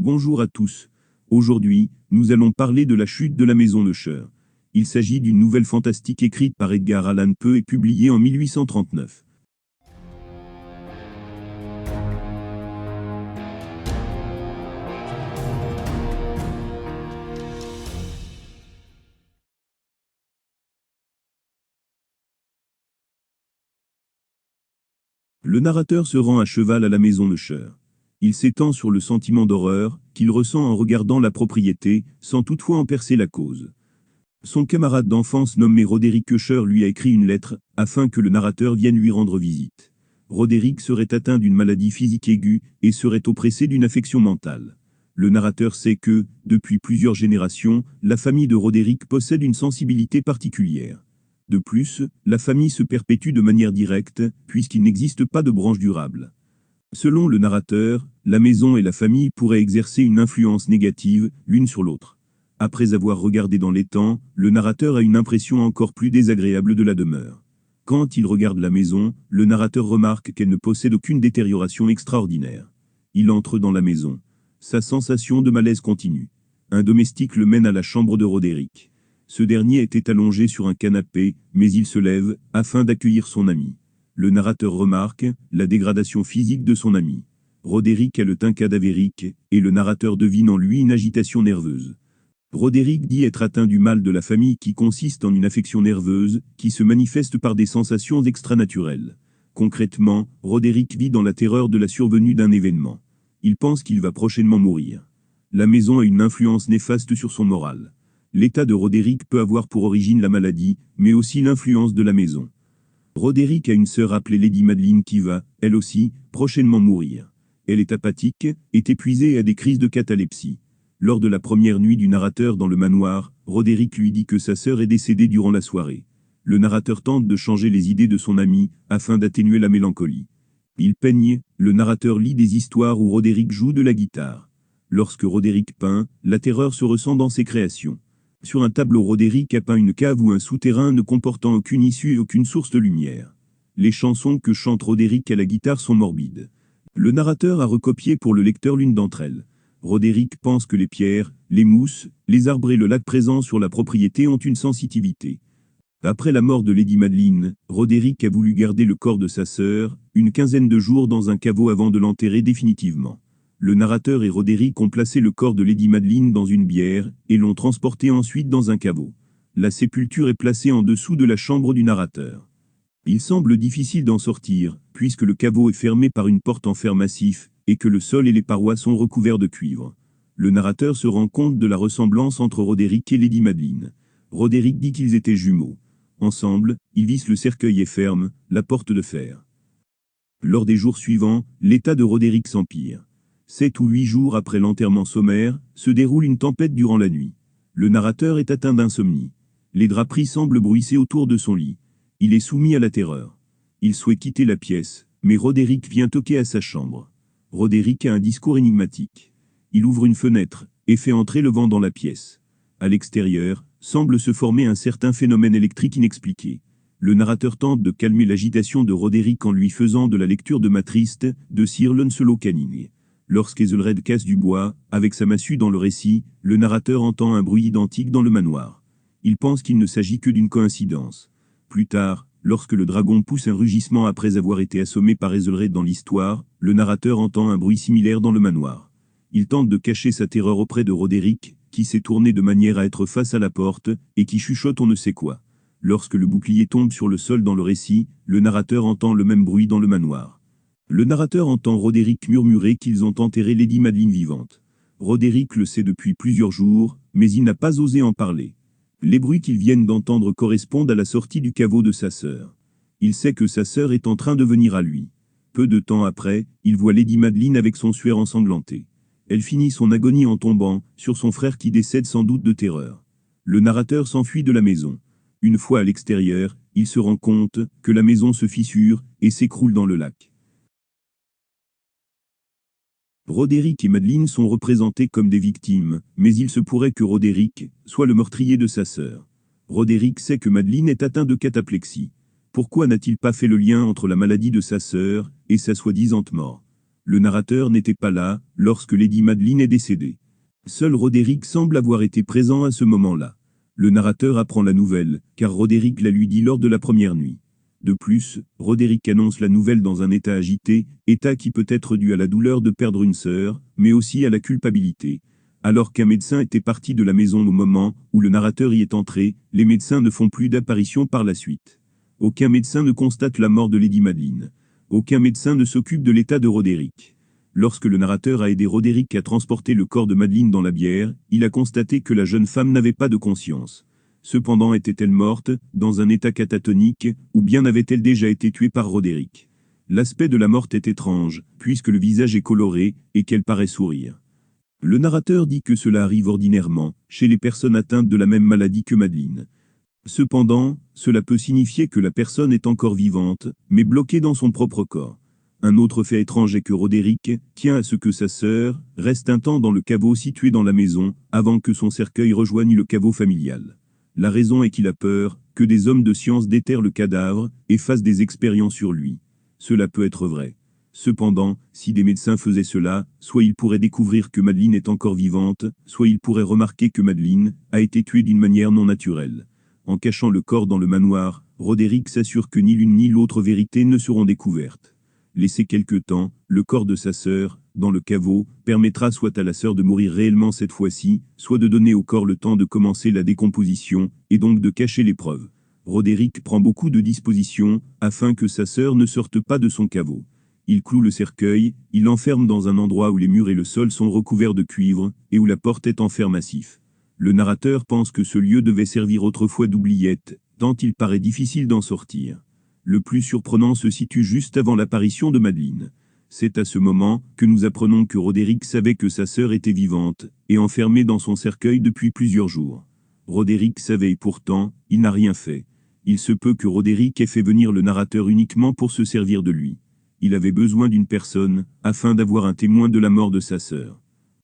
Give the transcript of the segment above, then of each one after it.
Bonjour à tous. Aujourd'hui, nous allons parler de la chute de la maison Usher. Il s'agit d'une nouvelle fantastique écrite par Edgar Allan Poe et publiée en 1839. Le narrateur se rend à cheval à la maison Usher. Il s'étend sur le sentiment d'horreur qu'il ressent en regardant la propriété, sans toutefois en percer la cause. Son camarade d'enfance nommé Roderick Usher lui a écrit une lettre, afin que le narrateur vienne lui rendre visite. Roderick serait atteint d'une maladie physique aiguë, et serait oppressé d'une affection mentale. Le narrateur sait que, depuis plusieurs générations, la famille de Roderick possède une sensibilité particulière. De plus, la famille se perpétue de manière directe, puisqu'il n'existe pas de branche durable. Selon le narrateur, la maison et la famille pourraient exercer une influence négative, l'une sur l'autre. Après avoir regardé dans les temps, le narrateur a une impression encore plus désagréable de la demeure. Quand il regarde la maison, le narrateur remarque qu'elle ne possède aucune détérioration extraordinaire. Il entre dans la maison. Sa sensation de malaise continue. Un domestique le mène à la chambre de Roderick. Ce dernier était allongé sur un canapé, mais il se lève, afin d'accueillir son ami. Le narrateur remarque la dégradation physique de son ami. Roderick a le teint cadavérique, et le narrateur devine en lui une agitation nerveuse. Roderick dit être atteint du mal de la famille qui consiste en une affection nerveuse, qui se manifeste par des sensations extranaturelles. Concrètement, Roderick vit dans la terreur de la survenue d'un événement. Il pense qu'il va prochainement mourir. La maison a une influence néfaste sur son moral. L'état de Roderick peut avoir pour origine la maladie, mais aussi l'influence de la maison. Roderick a une sœur appelée Lady Madeline qui va, elle aussi, prochainement mourir. Elle est apathique, est épuisée et a des crises de catalepsie. Lors de la première nuit du narrateur dans le manoir, Roderick lui dit que sa sœur est décédée durant la soirée. Le narrateur tente de changer les idées de son ami, afin d'atténuer la mélancolie. Il peigne, le narrateur lit des histoires où Roderick joue de la guitare. Lorsque Roderick peint, la terreur se ressent dans ses créations. Sur un tableau, Roderick a peint une cave ou un souterrain ne comportant aucune issue et aucune source de lumière. Les chansons que chante Roderick à la guitare sont morbides. Le narrateur a recopié pour le lecteur l'une d'entre elles. Roderick pense que les pierres, les mousses, les arbres et le lac présents sur la propriété ont une sensitivité. Après la mort de Lady Madeline, Roderick a voulu garder le corps de sa sœur, une quinzaine de jours dans un caveau avant de l'enterrer définitivement. Le narrateur et Roderick ont placé le corps de Lady Madeline dans une bière, et l'ont transporté ensuite dans un caveau. La sépulture est placée en dessous de la chambre du narrateur. Il semble difficile d'en sortir, puisque le caveau est fermé par une porte en fer massif, et que le sol et les parois sont recouverts de cuivre. Le narrateur se rend compte de la ressemblance entre Roderick et Lady Madeline. Roderick dit qu'ils étaient jumeaux. Ensemble, ils vissent le cercueil et ferment la porte de fer. Lors des jours suivants, l'état de Roderick s'empire. 7 ou 8 jours après l'enterrement sommaire, se déroule une tempête durant la nuit. Le narrateur est atteint d'insomnie. Les draperies semblent bruisser autour de son lit. Il est soumis à la terreur. Il souhaite quitter la pièce, mais Roderick vient toquer à sa chambre. Roderick a un discours énigmatique. Il ouvre une fenêtre, et fait entrer le vent dans la pièce. À l'extérieur, semble se former un certain phénomène électrique inexpliqué. Le narrateur tente de calmer l'agitation de Roderick en lui faisant de la lecture de Matriste, de Sir Lancelot Canning. Lorsqu'Ethelred casse du bois, avec sa massue dans le récit, le narrateur entend un bruit identique dans le manoir. Il pense qu'il ne s'agit que d'une coïncidence. Plus tard, lorsque le dragon pousse un rugissement après avoir été assommé par Ethelred dans l'histoire, le narrateur entend un bruit similaire dans le manoir. Il tente de cacher sa terreur auprès de Roderick, qui s'est tourné de manière à être face à la porte, et qui chuchote on ne sait quoi. Lorsque le bouclier tombe sur le sol dans le récit, le narrateur entend le même bruit dans le manoir. Le narrateur entend Roderick murmurer qu'ils ont enterré Lady Madeline vivante. Roderick le sait depuis plusieurs jours, mais il n'a pas osé en parler. Les bruits qu'ils viennent d'entendre correspondent à la sortie du caveau de sa sœur. Il sait que sa sœur est en train de venir à lui. Peu de temps après, il voit Lady Madeline avec son suaire ensanglanté. Elle finit son agonie en tombant sur son frère qui décède sans doute de terreur. Le narrateur s'enfuit de la maison. Une fois à l'extérieur, il se rend compte que la maison se fissure et s'écroule dans le lac. Roderick et Madeline sont représentés comme des victimes, mais il se pourrait que Roderick soit le meurtrier de sa sœur. Roderick sait que Madeline est atteinte de cataplexie. Pourquoi n'a-t-il pas fait le lien entre la maladie de sa sœur et sa soi-disante mort? Le narrateur n'était pas là lorsque Lady Madeleine est décédée. Seul Roderick semble avoir été présent à ce moment-là. Le narrateur apprend la nouvelle, car Roderick la lui dit lors de la première nuit. De plus, Roderick annonce la nouvelle dans un état agité, état qui peut être dû à la douleur de perdre une sœur, mais aussi à la culpabilité. Alors qu'un médecin était parti de la maison au moment où le narrateur y est entré, les médecins ne font plus d'apparition par la suite. Aucun médecin ne constate la mort de Lady Madeleine. Aucun médecin ne s'occupe de l'état de Roderick. Lorsque le narrateur a aidé Roderick à transporter le corps de Madeleine dans la bière, il a constaté que la jeune femme n'avait pas de conscience. Cependant, était-elle morte, dans un état catatonique, ou bien avait-elle déjà été tuée par Roderick? L'aspect de la morte est étrange, puisque le visage est coloré, et qu'elle paraît sourire. Le narrateur dit que cela arrive ordinairement, chez les personnes atteintes de la même maladie que Madeleine. Cependant, cela peut signifier que la personne est encore vivante, mais bloquée dans son propre corps. Un autre fait étrange est que Roderick tient à ce que sa sœur reste un temps dans le caveau situé dans la maison, avant que son cercueil rejoigne le caveau familial. La raison est qu'il a peur que des hommes de science déterrent le cadavre et fassent des expériences sur lui. Cela peut être vrai. Cependant, si des médecins faisaient cela, soit ils pourraient découvrir que Madeleine est encore vivante, soit ils pourraient remarquer que Madeleine a été tuée d'une manière non naturelle. En cachant le corps dans le manoir, Roderick s'assure que ni l'une ni l'autre vérité ne seront découvertes. Laisser quelque temps, le corps de sa sœur, dans le caveau, permettra soit à la sœur de mourir réellement cette fois-ci, soit de donner au corps le temps de commencer la décomposition, et donc de cacher les preuves. Roderick prend beaucoup de dispositions, afin que sa sœur ne sorte pas de son caveau. Il cloue le cercueil, il l'enferme dans un endroit où les murs et le sol sont recouverts de cuivre, et où la porte est en fer massif. Le narrateur pense que ce lieu devait servir autrefois d'oubliette, tant il paraît difficile d'en sortir. Le plus surprenant se situe juste avant l'apparition de Madeleine. C'est à ce moment que nous apprenons que Roderick savait que sa sœur était vivante, et enfermée dans son cercueil depuis plusieurs jours. Roderick savait et pourtant, il n'a rien fait. Il se peut que Roderick ait fait venir le narrateur uniquement pour se servir de lui. Il avait besoin d'une personne, afin d'avoir un témoin de la mort de sa sœur.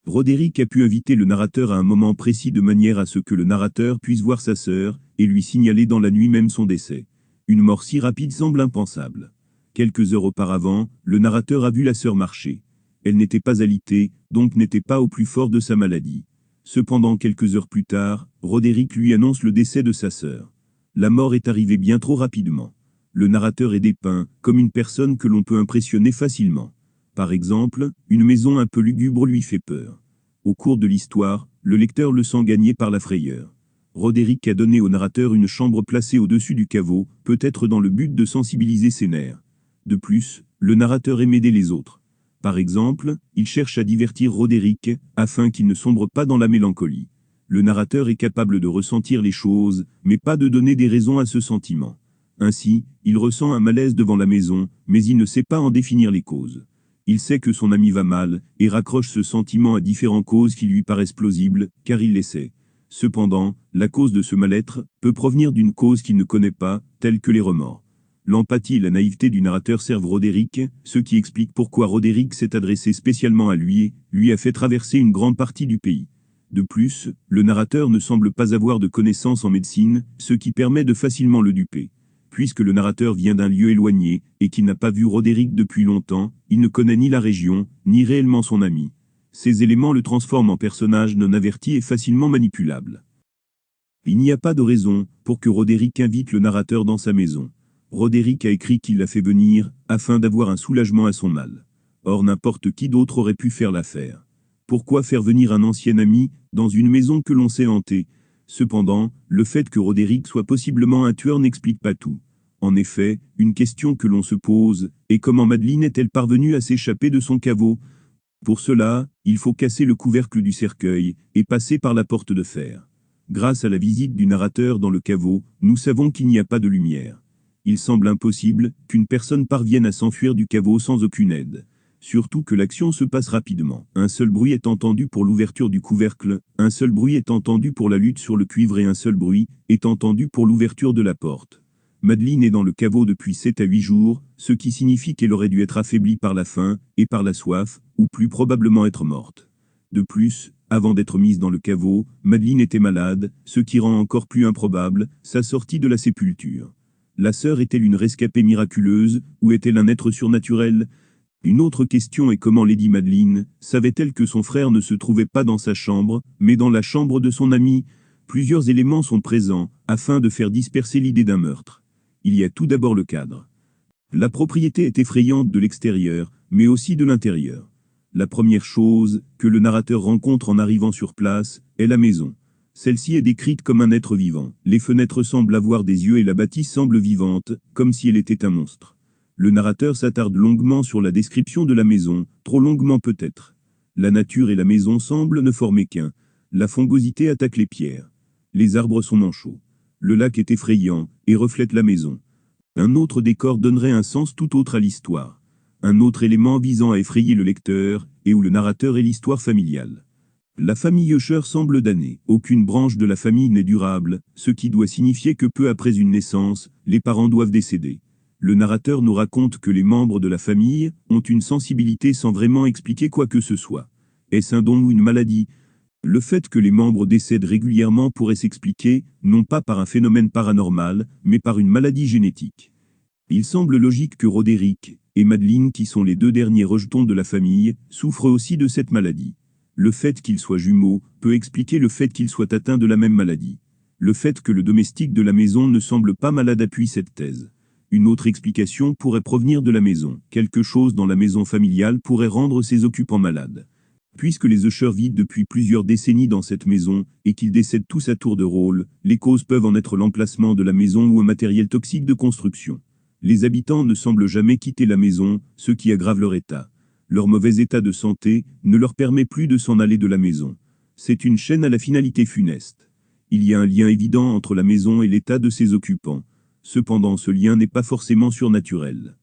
Roderick a pu inviter le narrateur à un moment précis de manière à ce que le narrateur puisse voir sa sœur, et lui signaler dans la nuit même son décès. Une mort si rapide semble impensable. Quelques heures auparavant, le narrateur a vu la sœur marcher. Elle n'était pas alitée, donc n'était pas au plus fort de sa maladie. Cependant, quelques heures plus tard, Roderick lui annonce le décès de sa sœur. La mort est arrivée bien trop rapidement. Le narrateur est dépeint comme une personne que l'on peut impressionner facilement. Par exemple, une maison un peu lugubre lui fait peur. Au cours de l'histoire, le lecteur le sent gagner par la frayeur. Roderick a donné au narrateur une chambre placée au-dessus du caveau, peut-être dans le but de sensibiliser ses nerfs. De plus, le narrateur aime aider les autres. Par exemple, il cherche à divertir Roderick, afin qu'il ne sombre pas dans la mélancolie. Le narrateur est capable de ressentir les choses, mais pas de donner des raisons à ce sentiment. Ainsi, il ressent un malaise devant la maison, mais il ne sait pas en définir les causes. Il sait que son ami va mal, et raccroche ce sentiment à différentes causes qui lui paraissent plausibles, car il les sait. Cependant, la cause de ce mal-être peut provenir d'une cause qu'il ne connaît pas, telle que les remords. L'empathie et la naïveté du narrateur servent Roderick, ce qui explique pourquoi Roderick s'est adressé spécialement à lui et lui a fait traverser une grande partie du pays. De plus, le narrateur ne semble pas avoir de connaissances en médecine, ce qui permet de facilement le duper. Puisque le narrateur vient d'un lieu éloigné, et qu'il n'a pas vu Roderick depuis longtemps, il ne connaît ni la région, ni réellement son ami. Ces éléments le transforment en personnage non averti et facilement manipulable. Il n'y a pas de raison pour que Roderick invite le narrateur dans sa maison. Roderick a écrit qu'il l'a fait venir, afin d'avoir un soulagement à son mal. Or n'importe qui d'autre aurait pu faire l'affaire. Pourquoi faire venir un ancien ami, dans une maison que l'on sait hantée? Cependant, le fait que Roderick soit possiblement un tueur n'explique pas tout. En effet, une question que l'on se pose est comment Madeleine est-elle parvenue à s'échapper de son caveau? Pour cela, il faut casser le couvercle du cercueil et passer par la porte de fer. Grâce à la visite du narrateur dans le caveau, nous savons qu'il n'y a pas de lumière. Il semble impossible qu'une personne parvienne à s'enfuir du caveau sans aucune aide. Surtout que l'action se passe rapidement. Un seul bruit est entendu pour l'ouverture du couvercle, un seul bruit est entendu pour la lutte sur le cuivre et un seul bruit est entendu pour l'ouverture de la porte. Madeleine est dans le caveau depuis 7 à 8 jours, ce qui signifie qu'elle aurait dû être affaiblie par la faim et par la soif, ou plus probablement être morte. De plus, avant d'être mise dans le caveau, Madeleine était malade, ce qui rend encore plus improbable sa sortie de la sépulture. La sœur est-elle une rescapée miraculeuse, ou est-elle un être surnaturel? Une autre question est comment Lady Madeline savait-elle que son frère ne se trouvait pas dans sa chambre, mais dans la chambre de son ami? Plusieurs éléments sont présents, afin de faire disperser l'idée d'un meurtre. Il y a tout d'abord le cadre. La propriété est effrayante de l'extérieur, mais aussi de l'intérieur. La première chose que le narrateur rencontre en arrivant sur place est la maison. Celle-ci est décrite comme un être vivant. Les fenêtres semblent avoir des yeux et la bâtisse semble vivante, comme si elle était un monstre. Le narrateur s'attarde longuement sur la description de la maison, trop longuement peut-être. La nature et la maison semblent ne former qu'un. La fongosité attaque les pierres. Les arbres sont manchots. Le lac est effrayant et reflète la maison. Un autre décor donnerait un sens tout autre à l'histoire. Un autre élément visant à effrayer le lecteur, et où le narrateur est l'histoire familiale. La famille Usher semble damnée. Aucune branche de la famille n'est durable, ce qui doit signifier que peu après une naissance, les parents doivent décéder. Le narrateur nous raconte que les membres de la famille ont une sensibilité sans vraiment expliquer quoi que ce soit. Est-ce un don ou une maladie? Le fait que les membres décèdent régulièrement pourrait s'expliquer, non pas par un phénomène paranormal, mais par une maladie génétique. Il semble logique que Roderick et Madeline, qui sont les deux derniers rejetons de la famille, souffrent aussi de cette maladie. Le fait qu'ils soient jumeaux peut expliquer le fait qu'ils soient atteints de la même maladie. Le fait que le domestique de la maison ne semble pas malade appuie cette thèse. Une autre explication pourrait provenir de la maison. Quelque chose dans la maison familiale pourrait rendre ses occupants malades. Puisque les Usher vivent depuis plusieurs décennies dans cette maison, et qu'ils décèdent tous à tour de rôle, les causes peuvent en être l'emplacement de la maison ou un matériel toxique de construction. Les habitants ne semblent jamais quitter la maison, ce qui aggrave leur état. Leur mauvais état de santé ne leur permet plus de s'en aller de la maison. C'est une chaîne à la finalité funeste. Il y a un lien évident entre la maison et l'état de ses occupants. Cependant, ce lien n'est pas forcément surnaturel.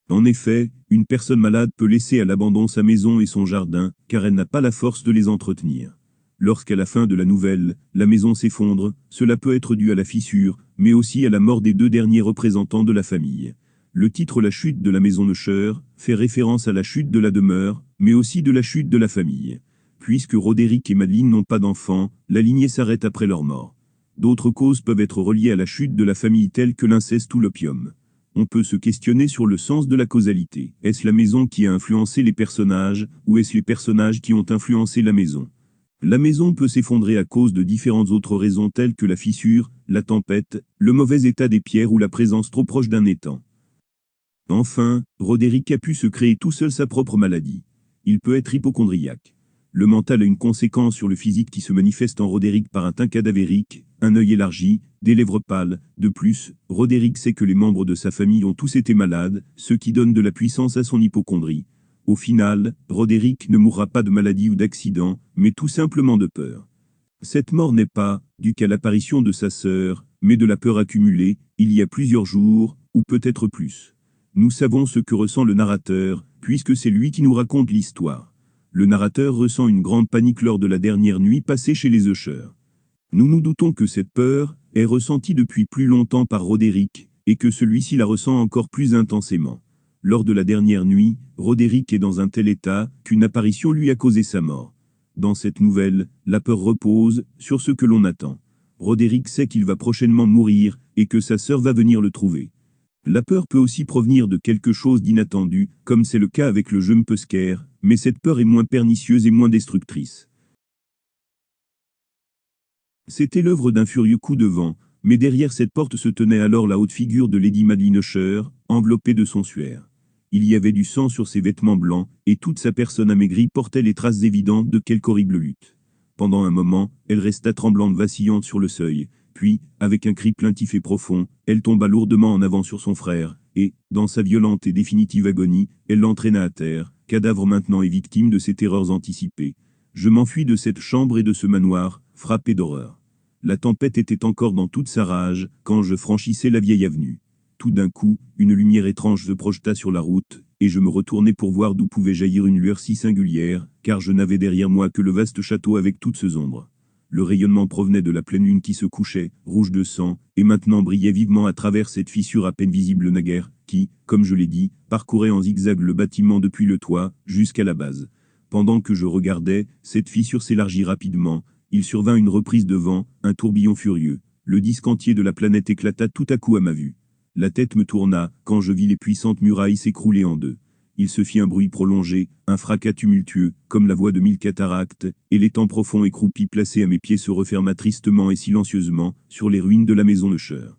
En effet, une personne malade peut laisser à l'abandon sa maison et son jardin, car elle n'a pas la force de les entretenir. Lorsqu'à la fin de la nouvelle, la maison s'effondre, cela peut être dû à la fissure, mais aussi à la mort des deux derniers représentants de la famille. Le titre La chute de la maison Usher fait référence à la chute de la demeure, mais aussi de la chute de la famille. Puisque Roderick et Madeline n'ont pas d'enfants, la lignée s'arrête après leur mort. D'autres causes peuvent être reliées à la chute de la famille telles que l'inceste ou l'opium. On peut se questionner sur le sens de la causalité. Est-ce la maison qui a influencé les personnages, ou est-ce les personnages qui ont influencé la maison? La maison peut s'effondrer à cause de différentes autres raisons telles que la fissure, la tempête, le mauvais état des pierres ou la présence trop proche d'un étang. Enfin, Roderick a pu se créer tout seul sa propre maladie. Il peut être hypocondriaque. Le mental a une conséquence sur le physique qui se manifeste en Roderick par un teint cadavérique, un œil élargi, des lèvres pâles. De plus, Roderick sait que les membres de sa famille ont tous été malades, ce qui donne de la puissance à son hypocondrie. Au final, Roderick ne mourra pas de maladie ou d'accident, mais tout simplement de peur. Cette mort n'est pas due qu'à l'apparition de sa sœur, mais de la peur accumulée, il y a plusieurs jours, ou peut-être plus. Nous savons ce que ressent le narrateur, puisque c'est lui qui nous raconte l'histoire. Le narrateur ressent une grande panique lors de la dernière nuit passée chez les Usher. Nous nous doutons que cette peur est ressentie depuis plus longtemps par Roderick, et que celui-ci la ressent encore plus intensément. Lors de la dernière nuit, Roderick est dans un tel état qu'une apparition lui a causé sa mort. Dans cette nouvelle, la peur repose sur ce que l'on attend. Roderick sait qu'il va prochainement mourir, et que sa sœur va venir le trouver. La peur peut aussi provenir de quelque chose d'inattendu, comme c'est le cas avec le jeune Pesker, mais cette peur est moins pernicieuse et moins destructrice. C'était l'œuvre d'un furieux coup de vent, mais derrière cette porte se tenait alors la haute figure de Lady Madeline Usher, enveloppée de son suaire. Il y avait du sang sur ses vêtements blancs, et toute sa personne amaigrie portait les traces évidentes de quelque horrible lutte. Pendant un moment, elle resta tremblante vacillante sur le seuil, puis, avec un cri plaintif et profond, elle tomba lourdement en avant sur son frère, et, dans sa violente et définitive agonie, elle l'entraîna à terre, cadavre maintenant et victime de ses terreurs anticipées. Je m'enfuis de cette chambre et de ce manoir, frappé d'horreur. La tempête était encore dans toute sa rage, quand je franchissais la vieille avenue. Tout d'un coup, une lumière étrange se projeta sur la route, et je me retournai pour voir d'où pouvait jaillir une lueur si singulière, car je n'avais derrière moi que le vaste château avec toutes ses ombres. Le rayonnement provenait de la pleine lune qui se couchait, rouge de sang, et maintenant brillait vivement à travers cette fissure à peine visible naguère, qui, comme je l'ai dit, parcourait en zigzag le bâtiment depuis le toit, jusqu'à la base. Pendant que je regardais, cette fissure s'élargit rapidement, il survint une reprise de vent, un tourbillon furieux. Le disque entier de la planète éclata tout à coup à ma vue. La tête me tourna, quand je vis les puissantes murailles s'écrouler en deux. il se fit un bruit prolongé, un fracas tumultueux, comme la voix de 1000 cataractes, et l'étang profond et croupi placé à mes pieds se referma tristement et silencieusement, sur les ruines de la maison Usher.